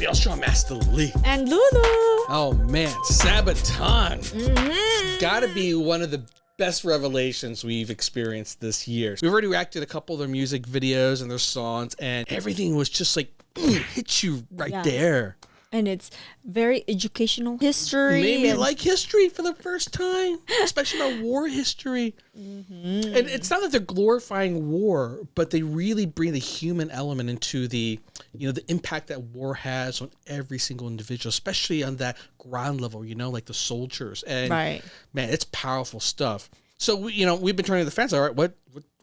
Maelstrom Master Lee. And Lulu. Oh man, Sabaton. It's gotta be one of the best revelations we've experienced this year. We've already reacted to a couple of their music videos and their songs, and everything was just like, hits you right there. And it's very educational history. Made me like history for the first time, especially about war history. And it's not that they're glorifying war, but they really bring the human element into the, the impact that war has on every single individual, especially on that ground level, like the soldiers. And man, it's powerful stuff. So we've been turning to the fans. All right, what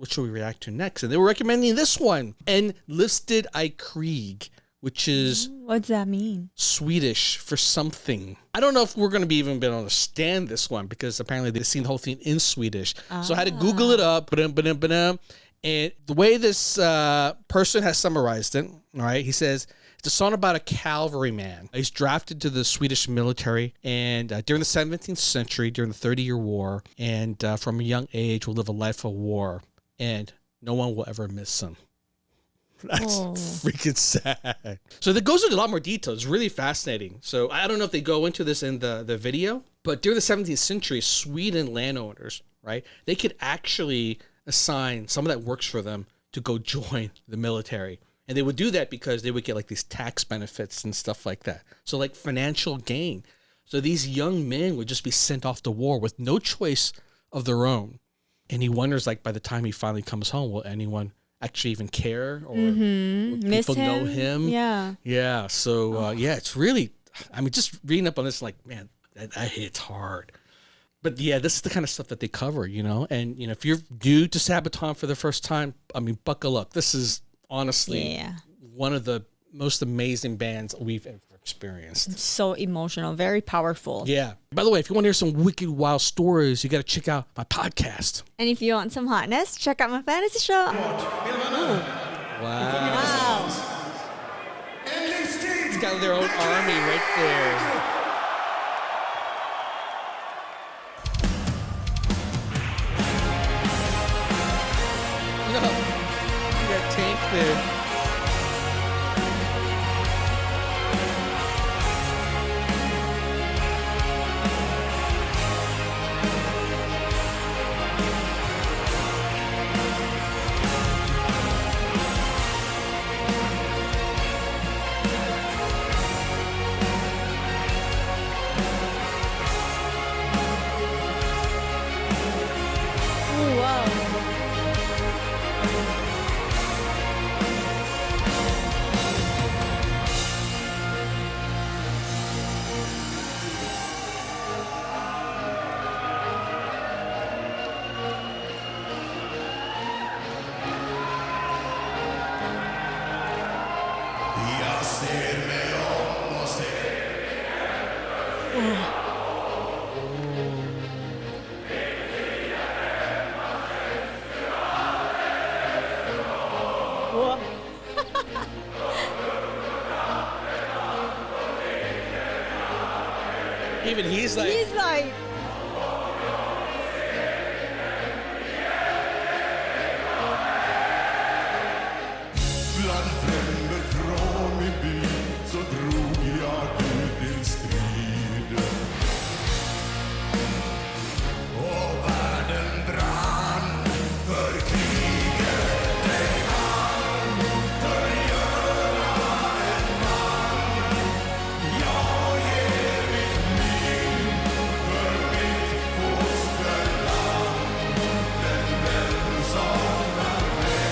should we react to next? And they were recommending this one, and Livstid Krig, which is... What's that mean? Swedish for something. I don't know if we're going to be even able to understand this one, because apparently they've seen the whole thing in Swedish. So I had to Google it up. And the way this person has summarized it, all right, he says, it's a song about a cavalryman. He's drafted to the Swedish military, and during the 17th century, during the 30-Year War, and from a young age will live a life of war, and no one will ever miss him. That's freaking sad. So that goes into a lot more detail. It's really fascinating. So I don't know if they go into this in the video, but during the 17th century, Sweden landowners, right, they could actually assign someone that works for them to go join the military. And they would do that because they would get like these tax benefits and stuff like that. So like financial gain. So these young men would just be sent off to war with no choice of their own. And he wonders, like, by the time he finally comes home, will anyone actually even care, or will people know him? Yeah. So it's really, just reading up on this, like, man, that hits hard. But yeah, this is the kind of stuff that they cover, and if you're new to Sabaton for the first time, buckle up. This is honestly one of the most amazing bands we've ever experienced. It's so emotional, very powerful. Yeah. By the way, if you want to hear some wicked wild stories, you got to check out my podcast. And if you want some hotness, check out my fantasy show. Wow. It's got their own army right there. No. You got Tank there. Even he's like... Bland fränder från min by så drog jag ut till strid. Och världen brann för kriget dig vann. För göra en man. Jag ger mitt liv för mitt fosterland. Den vän saknar mig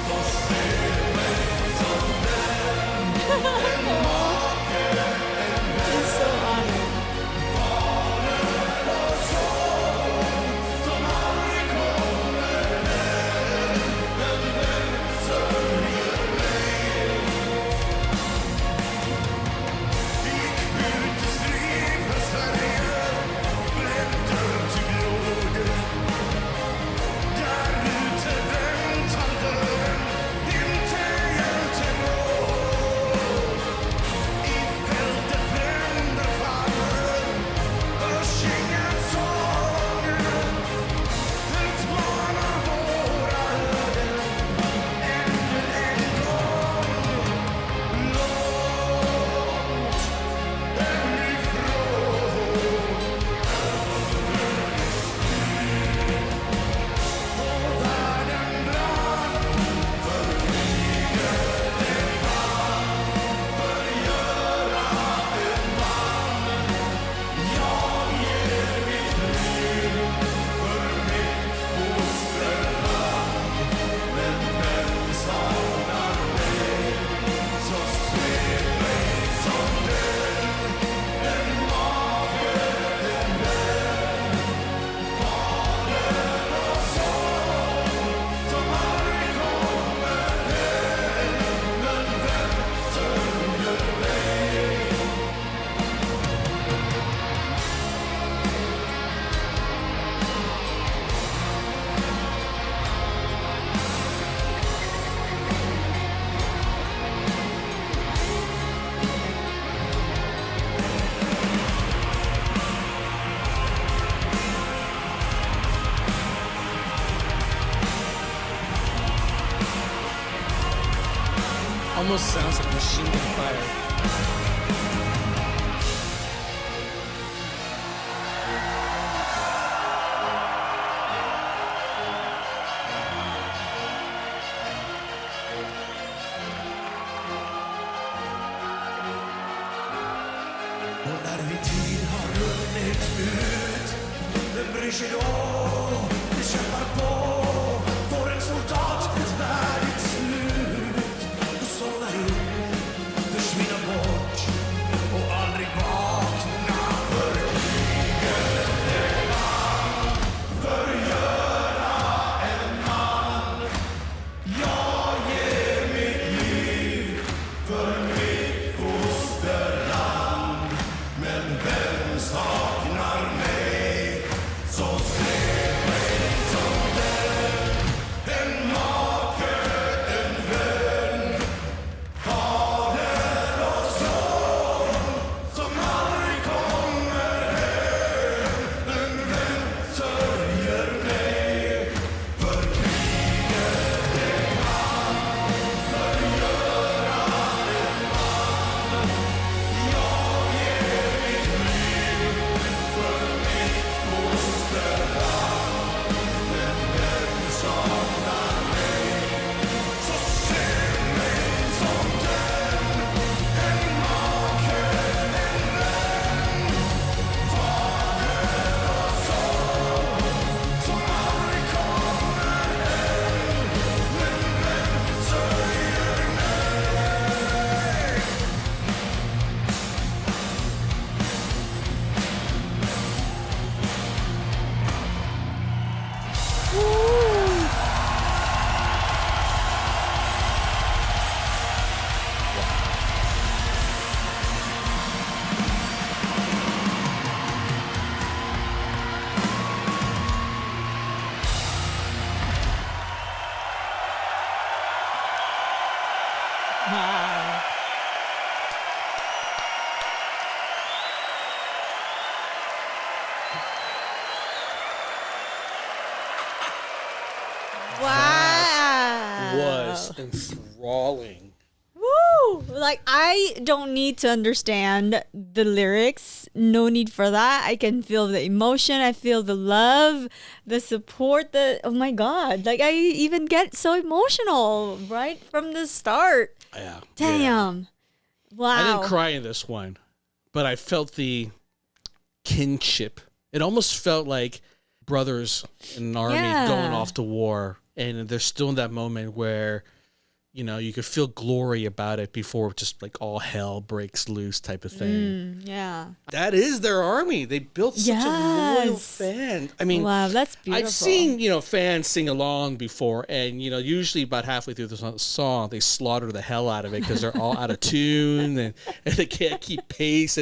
så ser mig som den. En make, en vän. Fader och son som aldrig kommer hem. En vän sörjer mig. Gick ut i strid för Sverige, blev död till blod. Där ute vänt han dörren, inte hjälten råd. Fire. Och när min tid har runnit ut, vem bryr sig då? Vi kämpar på, får en soldat ett värdigt slut. Och somna upp, försvinna bort och aldrig vakna för kriget det kan förgöra en man. Jag ger mitt liv för mitt fosterland. Men vem saknar mig så se mig som den. En make, en vän, fader och son som aldrig kommer hem. Men vem sörjer mig för kriget det kan förgöra en man. Jag ger mitt liv för mitt fosterland. Men vem saknar mig så se mig som den. En make, en vän, fader och son som aldrig kommer hem. Men vem sörjer mig? Wow. Wow. Was enthralling. Woo! Like, I don't need to understand the lyrics. No need for that. I can feel the emotion. I feel the love, the support. Oh my God. Like, I even get so emotional right from the start. Yeah. Damn. Wow. I didn't cry in this one, but I felt the kinship. It almost felt like brothers in an army Yeah. going off to war, and they're still in that moment where, you know, you could feel glory about it before just like all hell breaks loose type of thing. Yeah. That is their army. They built such a loyal Yes. fan. I mean, Wow, that's beautiful. I've seen, you know, fans sing along before, and, you know, usually about halfway through the song, they slaughter the hell out of it because they're all out of tune and they can't keep pace.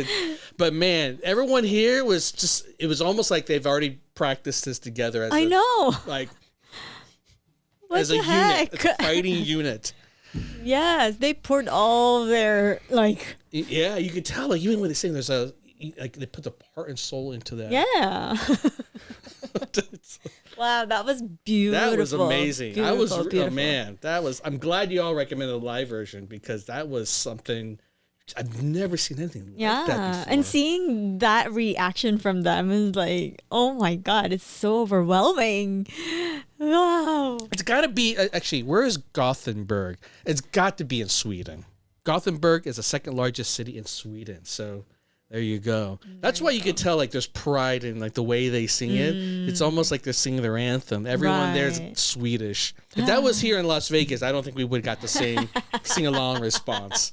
But man, everyone here was just, it was almost like they've already practiced this together as I know. like What as the a heck? unit, a fighting unit. Yes, they poured all their, like, Yeah, you could tell, like, even when they sing, there's a, like, they put the heart and soul into that. yeah. Wow, that was beautiful. That was amazing. I was, Beautiful, oh beautiful. man, that was, I'm glad you all recommended the live version because that was something, I've never seen anything like that Yeah, before. and seeing that reaction from them is like, oh my God, it's so overwhelming. Wow. It's got to be, actually, where is Gothenburg? It's got to be in Sweden. Gothenburg is the second largest city in Sweden. So there you go. That's why you could tell, like, there's pride in, like, the way they sing it. It's almost like they're singing their anthem. Everyone there's Right. Swedish. If that was here in Las Vegas, I don't think we would have got the same sing-along response.